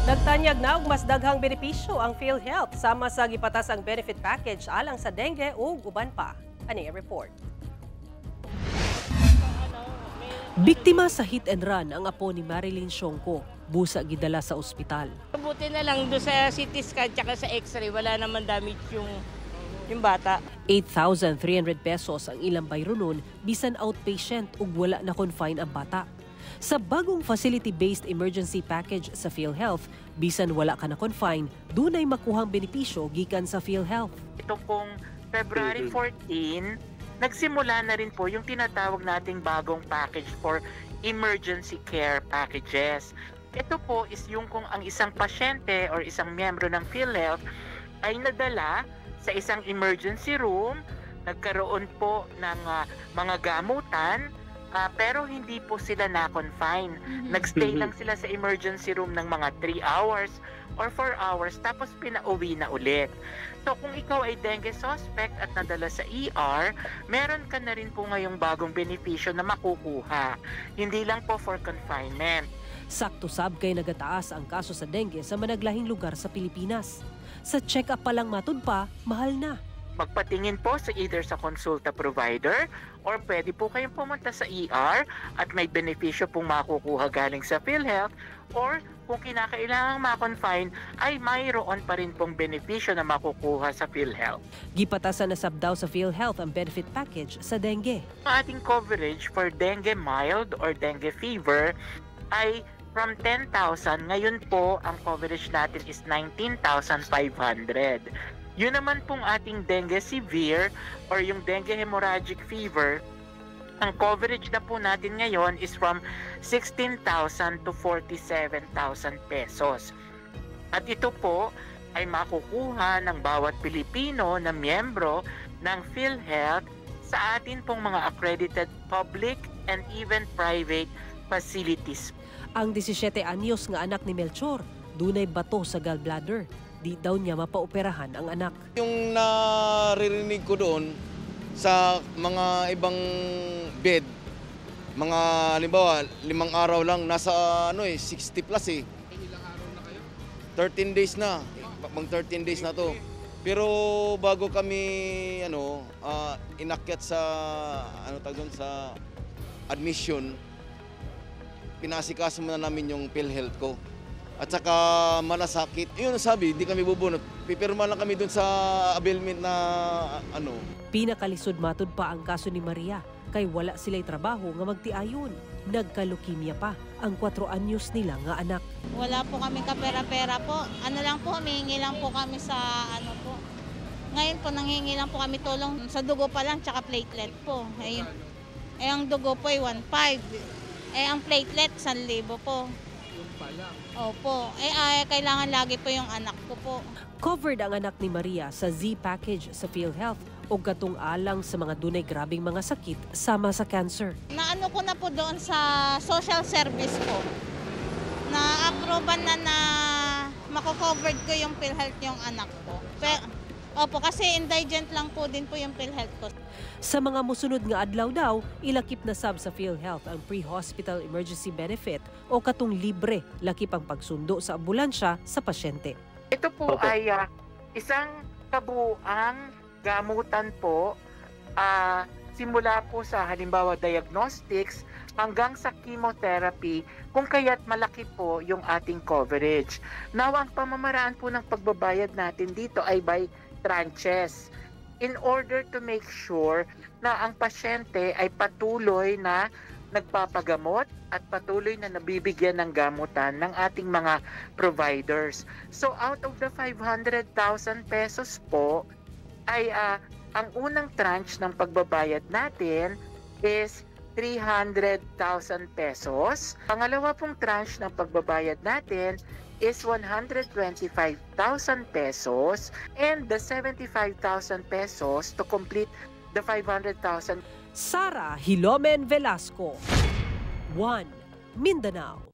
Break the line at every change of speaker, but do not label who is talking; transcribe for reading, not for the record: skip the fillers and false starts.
Nagtanyag na og mas daghang benepisyo ang PhilHealth sama sa gipatas ang benefit package alang sa dengue ug uban pa. Ani report. Biktima sa hit and run ang apo ni Marilyn Sionco. Busa gidala sa ospital.
Buti na lang doon sa CT scan at sa x-ray, wala naman damage yung bata.
8,300 pesos ang ilang bayro nun bisan outpatient ug wala na confine ang bata. Sa bagong facility-based emergency package sa PhilHealth, bisan wala ka na confine, dunay makuhang benepisyo gikan sa PhilHealth.
Ito pong February 14, nagsimula na rin po yung tinatawag nating bagong package for emergency care packages. Ito po is yung kung ang isang pasyente or isang miyembro ng PhilHealth ay nadala sa isang emergency room, nagkaroon po ng mga gamutan, pero hindi po sila na-confine. Nagstay lang sila sa emergency room ng mga 3 hours or 4 hours tapos pinauwi na ulit. So kung ikaw ay dengue suspect at nadala sa ER, meron ka na rin po ngayong bagong benepisyo na makukuha. Hindi lang po for confinement.
Sakto-sab kay nagataas ang kaso sa dengue sa managlahing lugar sa Pilipinas. Sa check-up pa lang matud pa, mahal na.
Magpatingin po sa either sa consulta provider or pwede po kayong pumunta sa ER at may benepisyo pong makukuha galing sa PhilHealth or kung kinakailangang ma-confine ay mayroon pa rin pong benepisyo na makukuha sa PhilHealth.
Gipatasan na sab daw sa PhilHealth ang benefit package sa dengue.
Ang ating coverage for dengue mild or dengue fever ay from 10,000, ngayon po ang coverage natin is 19,500. Yun naman pong ating dengue severe or yung dengue hemorrhagic fever, ang coverage na po natin ngayon is from 16,000 to 47,000 pesos. At ito po ay makukuha ng bawat Pilipino na miyembro ng PhilHealth sa atin pong mga accredited public and even private facilities.
Ang 17 anyos nga anak ni Melchor, dunay bato sa gallbladder. Di daw niya mapaoperahan ang anak.
Yung naririnig ko doon sa mga ibang bed, mga halimbawa 5 araw lang, nasa 60 plus eh.
Ilang araw na kayo?
13 days na, pang 13 days na to. Pero bago kami inakyat sa sa admission, pinasikaso muna namin yung PhilHealth ko. At saka malasakit. Yun sabi, hindi kami bubunot. Pipirma lang kami dun sa availment na
Pinakalisod matud pa ang kaso ni Maria kay wala sila'y trabaho nga magtiayon. Nagkalukimia pa ang 4 anyos nila nga anak.
Wala po kami kapera-pera po. Ano lang po, humihingi lang po kami sa po. Ngayon po, nanghihingi lang po kami tulong sa dugo pa lang, tsaka platelet po. Ayun. Ang dugo po ay 1,500. Ang platelet, 1,000 po. Opo. Kailangan lagi po yung anak ko po.
Covered ang anak ni Maria sa Z-package sa PhilHealth o katong alang sa mga dunay grabing mga sakit sama sa cancer.
Naano ko na po doon sa social service ko. Na-approvean na mako-covered ko yung PhilHealth yung anak ko. Opo, kasi indigent lang po din po yung PhilHealth ko.
Sa mga musunod nga adlaw daw, ilakip na sab sa PhilHealth ang pre-hospital emergency benefit o katong libre lakip ang pagsundo sa ambulansya sa pasyente.
Ito po ay isang kabuuang gamutan po simula po sa halimbawa diagnostics hanggang sa chemotherapy kung kaya't malaki po yung ating coverage. Now, ang pamamaraan po ng pagbabayad natin dito ay by tranches in order to make sure na ang pasyente ay patuloy na nagpapagamot at patuloy na nabibigyan ng gamutan ng ating mga providers. So out of the 500,000 pesos po ay ang unang tranche ng pagbabayad natin is 300,000 pesos. Pangalawa pong tranche ng pagbabayad natin is 125,000 pesos and the 75,000 pesos to complete the 500,000.
Sara Hilomen Velasco, 1 Mindanao.